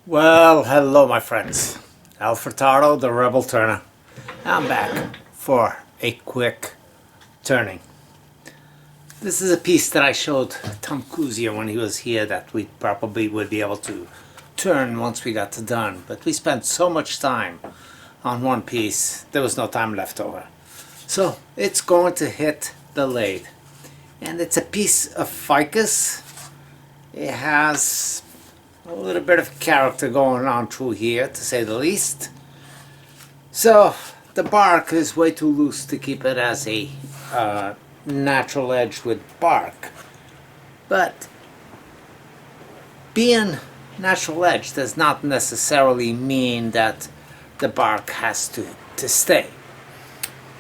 Well, hello my friends. Al Furtado, the Rebel Turner. I'm back for a quick turning. This is a piece that I showed Tom Coosier when he was here that we probably would be able to turn once we got done. But we spent so much time on one piece, there was no time left over. So it's going to hit the lathe. And it's a piece of ficus. It has a little bit of character going on through here, to say the least. So the bark is way too loose to keep it as a natural edge with bark. But being natural edge does not necessarily mean that the bark has to stay.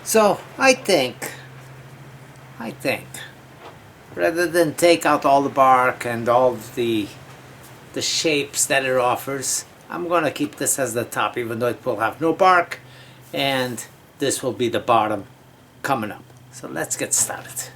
So I think rather than take out all the bark and all the shapes that it offers, I'm going to keep this as the top, even though it will have no bark, and this will be the bottom coming up. So let's get started.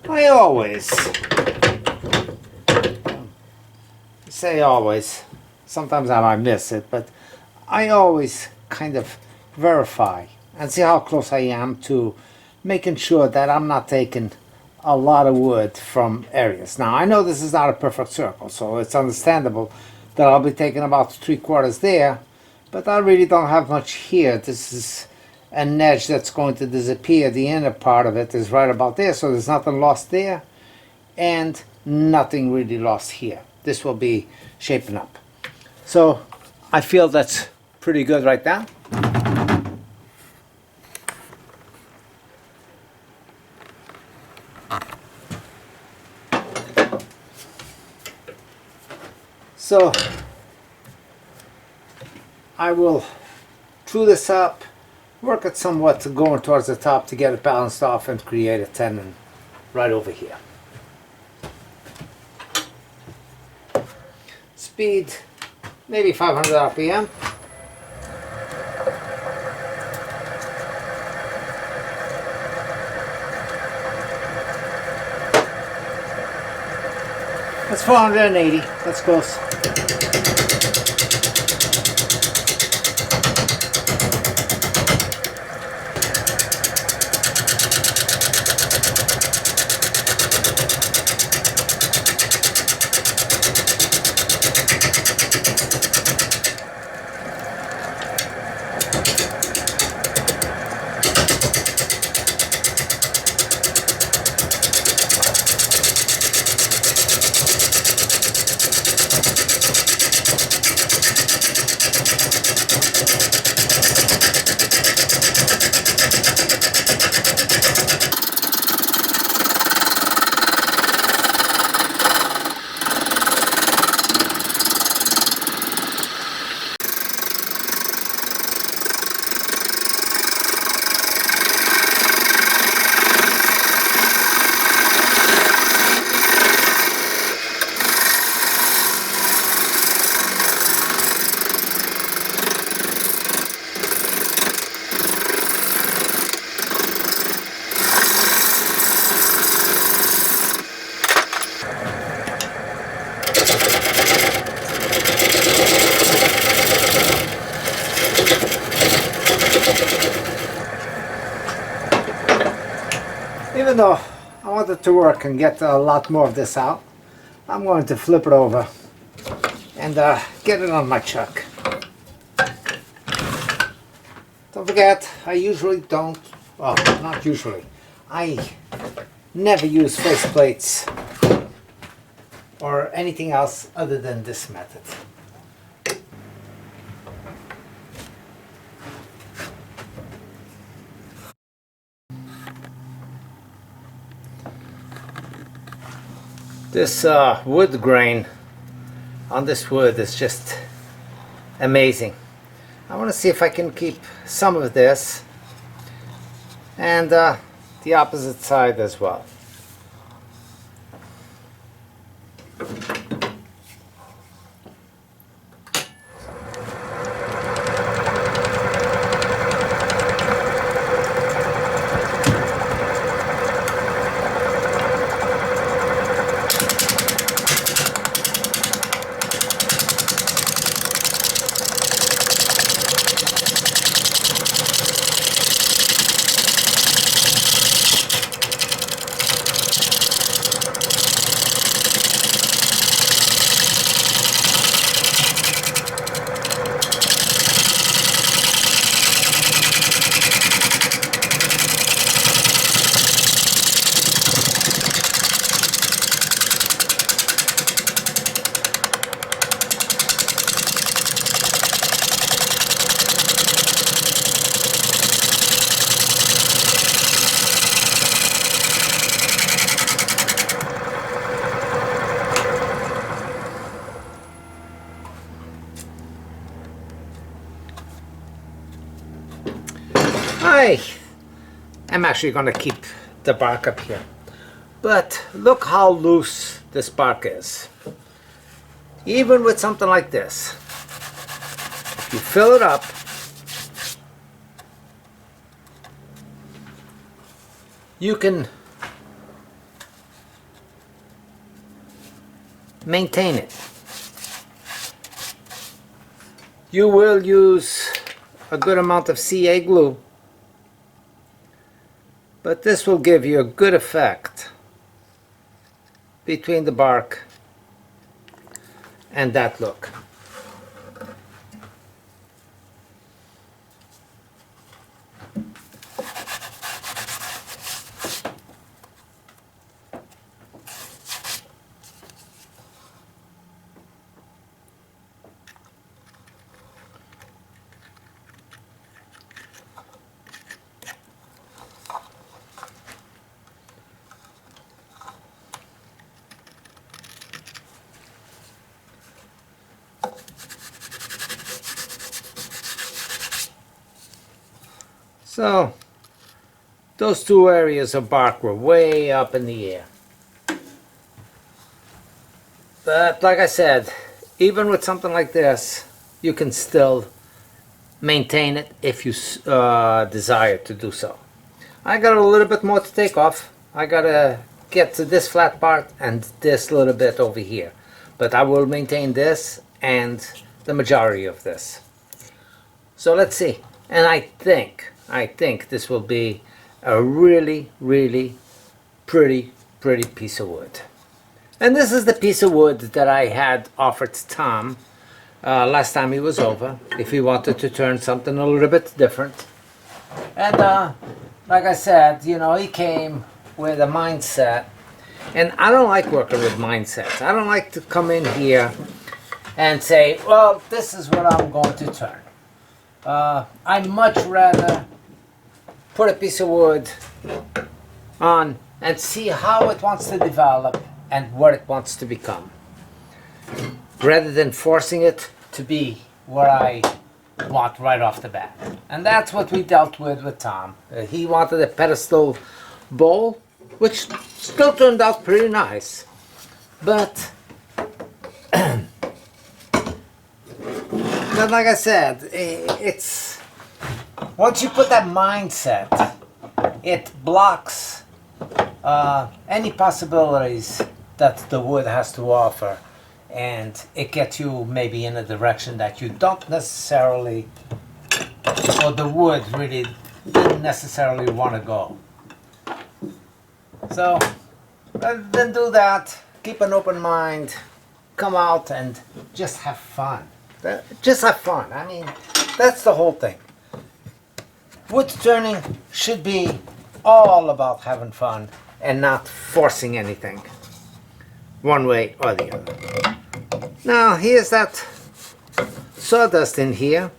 I always say always, sometimes I might miss it, but I always kind of verify and see how close I am to making sure that I'm not taking a lot of wood from areas. Now I know this is not a perfect circle, so it's understandable that I'll be taking about 3/4 there, but I really don't have much here. This is an edge that's going to disappear. The inner part of it is right about there, so there's nothing lost there and nothing really lost here. This will be shaping up. So I feel that's pretty good right now. So I will true this up, work it somewhat going towards the top to get it balanced off and create a tenon right over here. Speed maybe 500 RPM. That's 480, that's close. Even though I want it to work and get a lot more of this out, I'm going to flip it over and get it on my chuck. Don't forget, I usually don't, well, not usually, I never use face plates or anything else other than this method. This wood grain on this wood is just amazing. I want to see if I can keep some of this and the opposite side as well. I'm actually going to keep the bark up here. But look how loose this bark is. Even with something like this, if you fill it up, you can maintain it. You will use a good amount of CA glue, but this will give you a good effect between the bark and that look. So those two areas of bark were way up in the air. But like I said, even with something like this, you can still maintain it if you desire to do so. I got a little bit more to take off. I gotta get to this flat part and this little bit over here. But I will maintain this and the majority of this. So let's see. And I think this will be a really, really pretty piece of wood. And this is the piece of wood that I had offered Tom last time he was over, if he wanted to turn something a little bit different. And like I said, you know, he came with a mindset, and I don't like working with mindsets. I don't like to come in here and say, well, this is what I'm going to turn. I'd much rather put a piece of wood on and see how it wants to develop and what it wants to become, rather than forcing it to be what I want right off the bat. And that's what we dealt with Tom. He wanted a pedestal bowl, which still turned out pretty nice, but but like I said, it's once you put that mindset, it blocks any possibilities that the wood has to offer, and it gets you maybe in a direction that you don't necessarily, or the wood really didn't necessarily want to go. So rather than do that, keep an open mind, come out and just have fun. Just have fun. I mean, that's the whole thing. Wood turning should be all about having fun and not forcing anything one way or the other. Now here's that sawdust in here,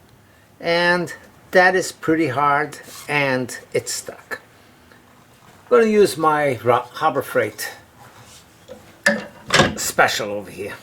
and that is pretty hard and it's stuck. I'm going to use my Harbor Freight special over here.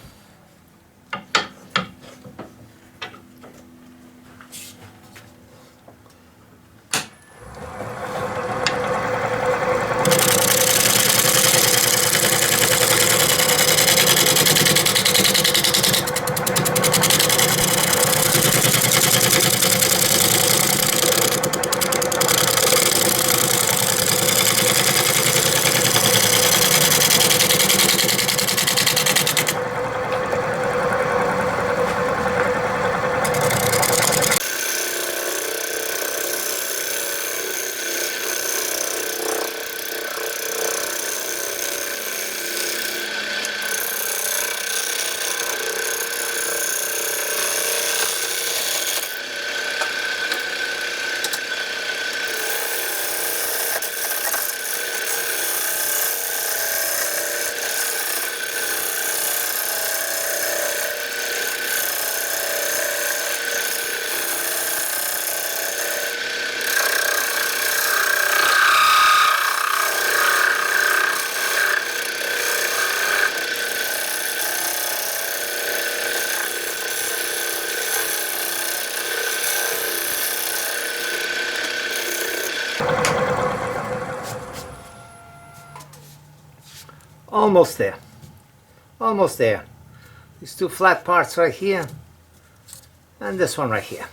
Almost there. Almost there. These two flat parts right here and this one right here.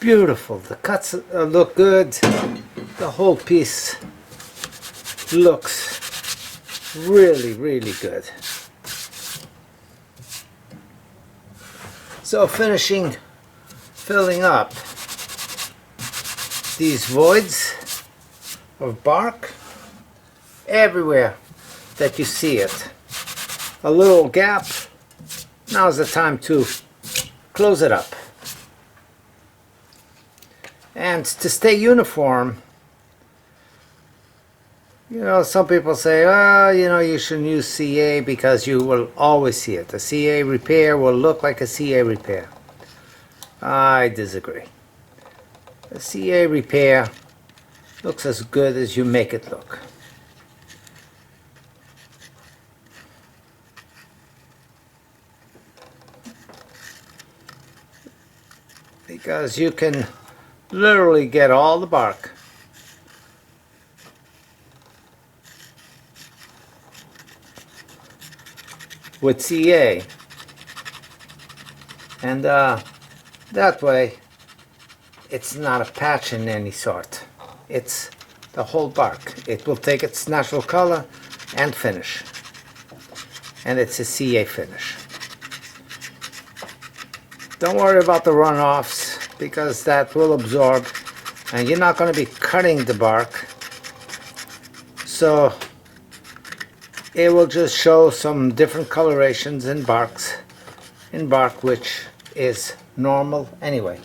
Beautiful. The cuts look good. The whole piece looks really, really good. So finishing filling up these voids of bark everywhere that you see it. A little gap. Now's the time to close it up. And to stay uniform, you know, some people say, oh, you know, you shouldn't use CA because you will always see it. A CA repair will look like a CA repair. I disagree. A CA repair looks as good as you make it look. Because you can literally get all the bark with CA, and that way it's not a patch in any sort. It's the whole bark. It will take its natural color and finish, and it's a CA finish. Don't worry about the runoffs, because that will absorb and you're not going to be cutting the bark, so it will just show some different colorations in bark, which is normal anyway.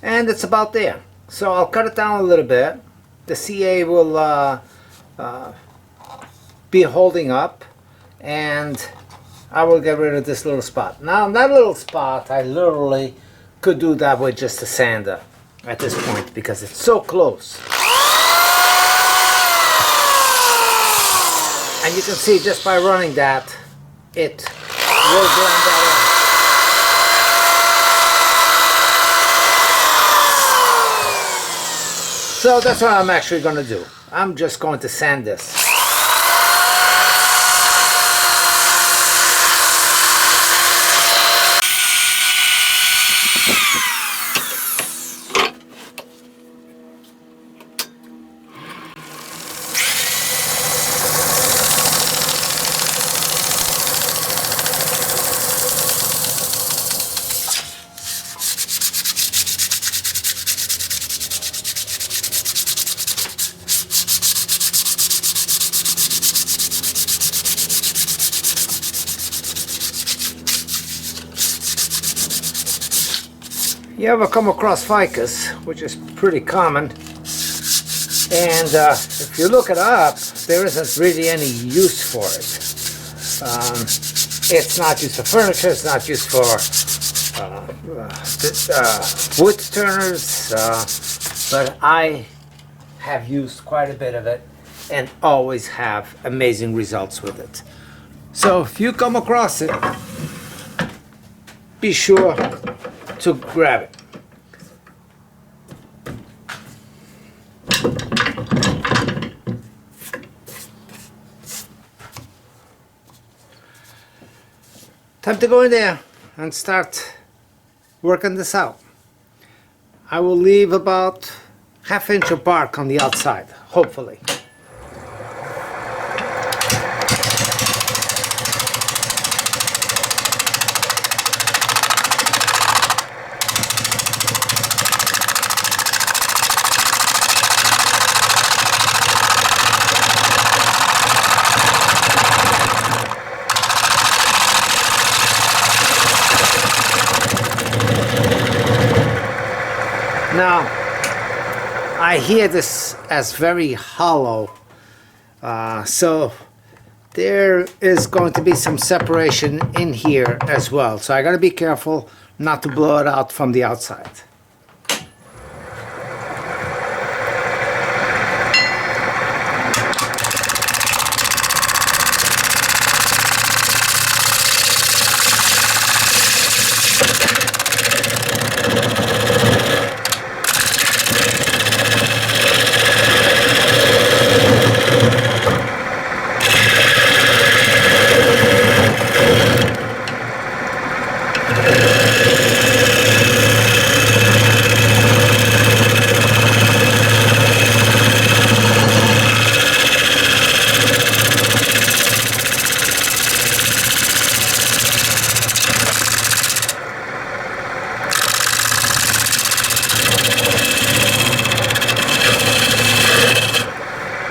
And it's about there. So I'll cut it down a little bit. The CA will be holding up, and I will get rid of this little spot. Now that little spot, I literally could do that with just a sander at this point because it's so close. And you can see just by running that, it will blend that in. So that's what I'm actually going to do. I'm just going to sand this. You ever come across ficus, which is pretty common, and if you look it up, there isn't really any use for it. It's not used for furniture, it's not used for wood turners, but I have used quite a bit of it and always have amazing results with it. So if you come across it, be sure to grab it. Time to go in there and start working this out. I will leave about ½ inch of bark on the outside, hopefully. Now, I hear this as very hollow, so there is going to be some separation in here as well. So I got to be careful not to blow it out from the outside.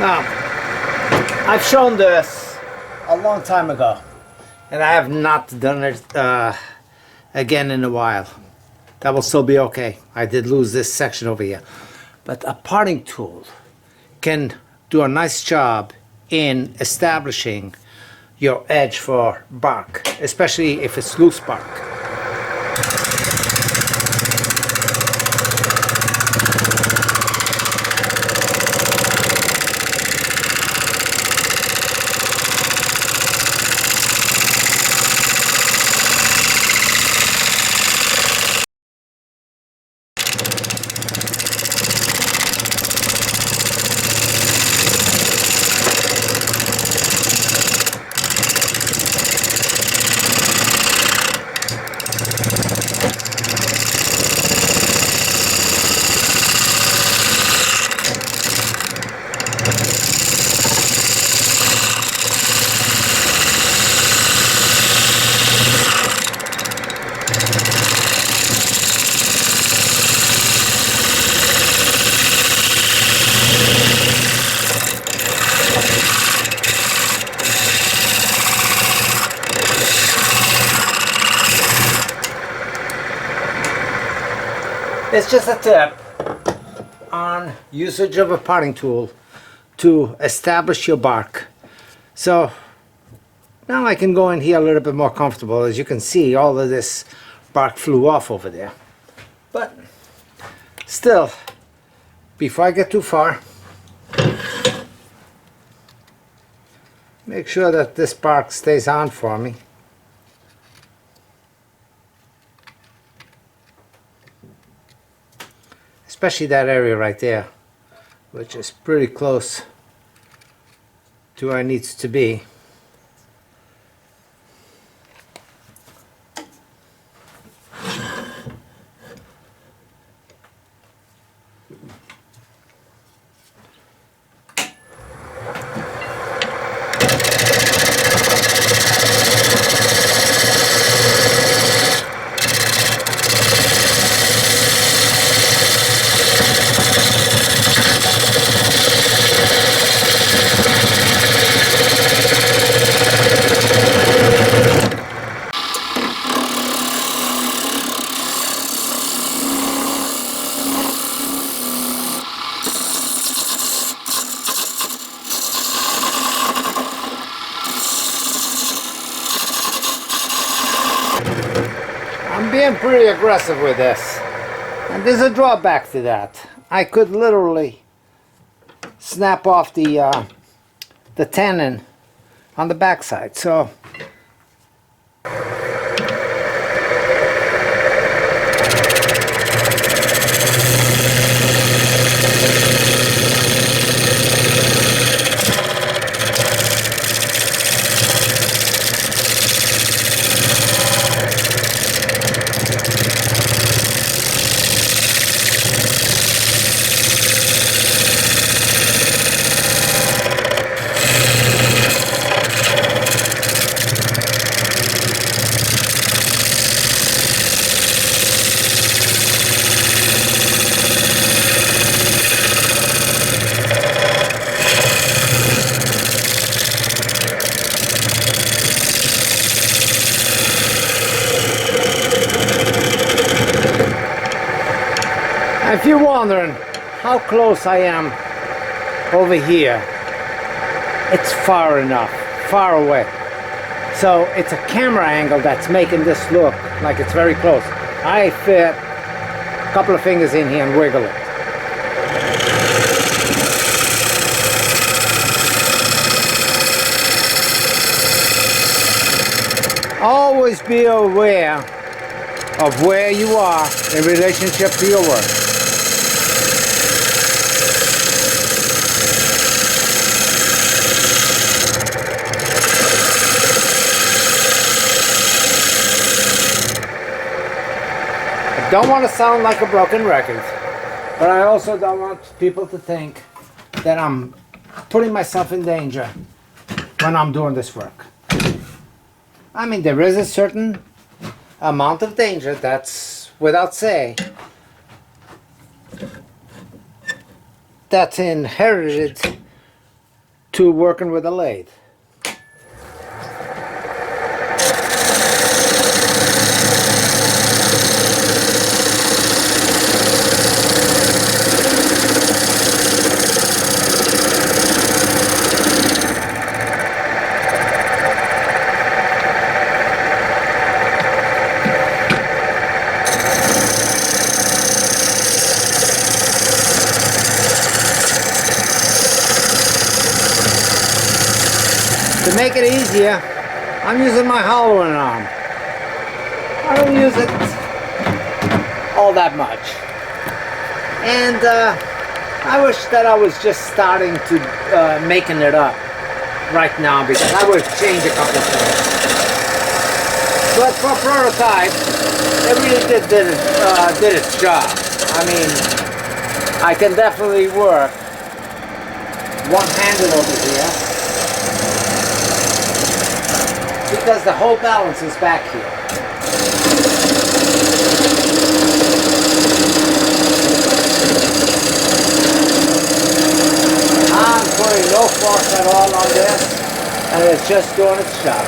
Now, I've shown this a long time ago, and I have not done it again in a while. That will still be okay. I did lose this section over here. But a parting tool can do a nice job in establishing your edge for bark, especially if it's loose bark. It's just a tip on usage of a parting tool to establish your bark. So now I can go in here a little bit more comfortable. As you can see, all of this bark flew off over there. But still, before I get too far, make sure that this bark stays on for me. Especially that area right there, which is pretty close to where it needs to be. I'm being pretty aggressive with this. And there's a drawback to that. I could literally snap off the tenon on the backside. So if you're wondering how close I am over here, it's far enough, far away. So it's a camera angle that's making this look like it's very close. I fit a couple of fingers in here and wiggle it. Always be aware of where you are in relationship to your work. I don't want to sound like a broken record, but I also don't want people to think that I'm putting myself in danger when I'm doing this work. I mean, there is a certain amount of danger, that's without say, that's inherited to working with a lathe. To make it easier, I'm using my hollowing arm. I don't use it all that much. And I wish that I was just starting to making it up right now, because I would change a couple of things. But for prototype, it really did its job. I mean, I can definitely work one-handed over here, because the whole balance is back here. I'm putting no force at all on this, and it's just doing its job.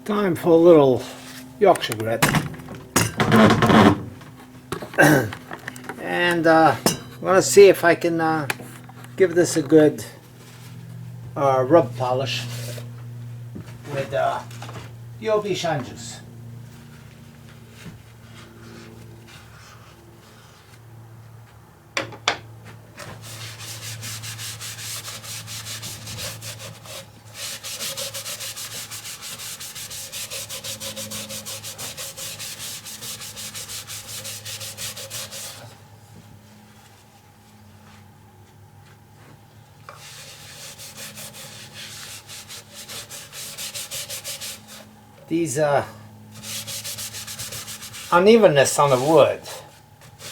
Time for a little Yorkshire grit. And I want to see if I can give this a good rub polish with the OB shine juice. These unevenness on the wood,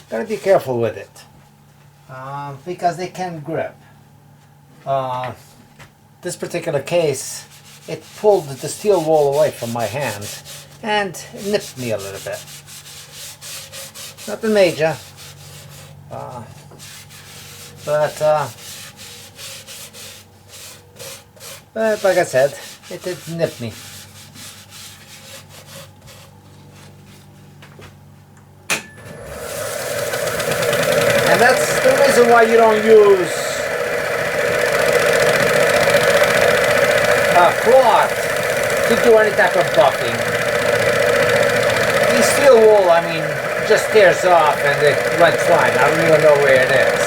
gotta be careful with it because they can grip. This particular case, it pulled the steel wool away from my hand and nipped me a little bit. Nothing major, but like I said, it did nip me. And that's the reason why you don't use cloth to do any type of buffing. The steel wool, I mean, just tears off and it went fine. I don't even know where it is.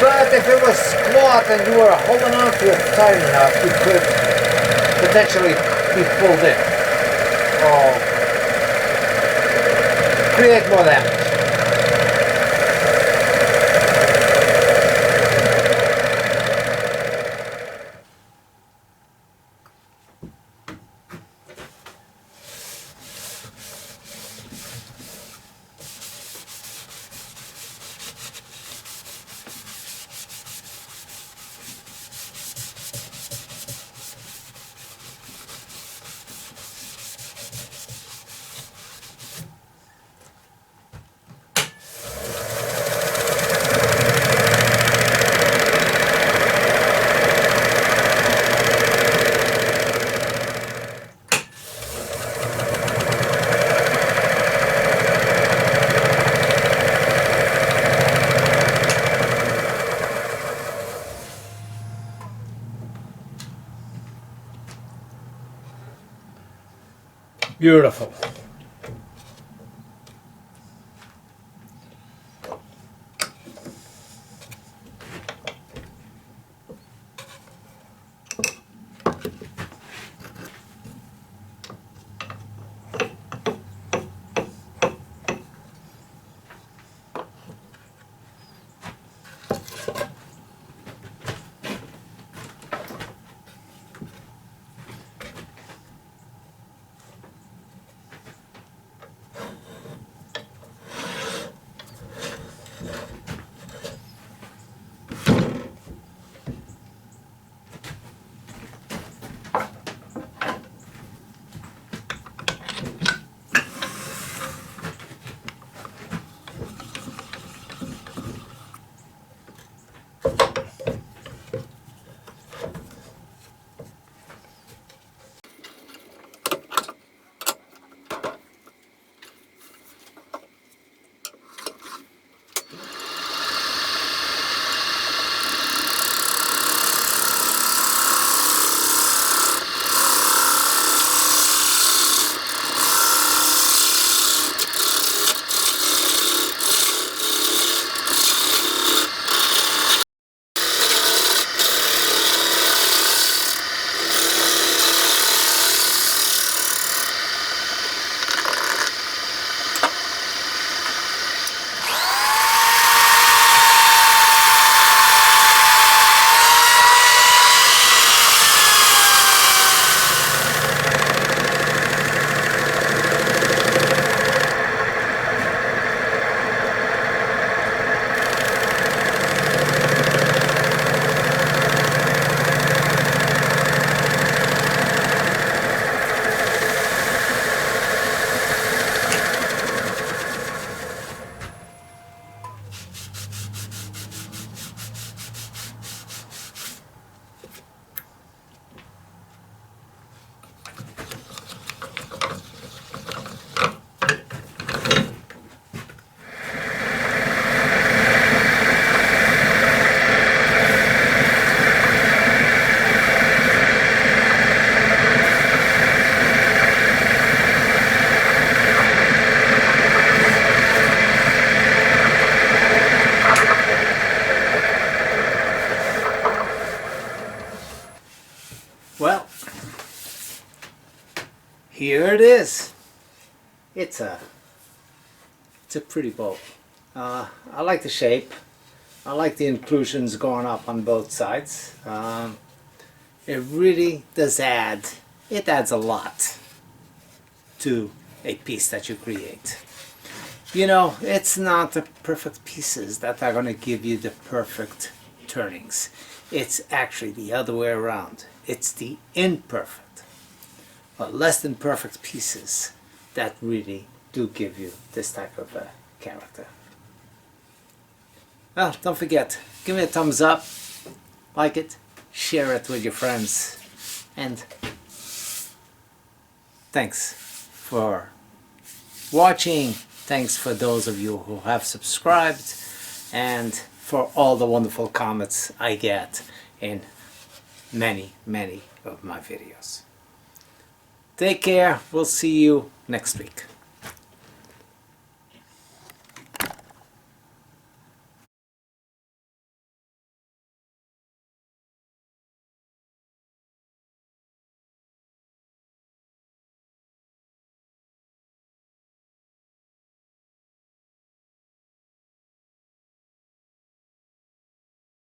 But if it was cloth and you were holding on to it tight enough, you could potentially be pulled in or create more damage. Beautiful. here it is. It's a pretty bowl. I like the shape. I like the inclusions going up on both sides. It really does add, it adds a lot to a piece that you create. You know, it's not the perfect pieces that are going to give you the perfect turnings. It's actually the other way around. It's the imperfect, but less than perfect pieces that really do give you this type of character. Well, don't forget, give me a thumbs up, like it, share it with your friends, and thanks for watching. Thanks for those of you who have subscribed, and for all the wonderful comments I get in many of my videos. Take care. We'll see you next week.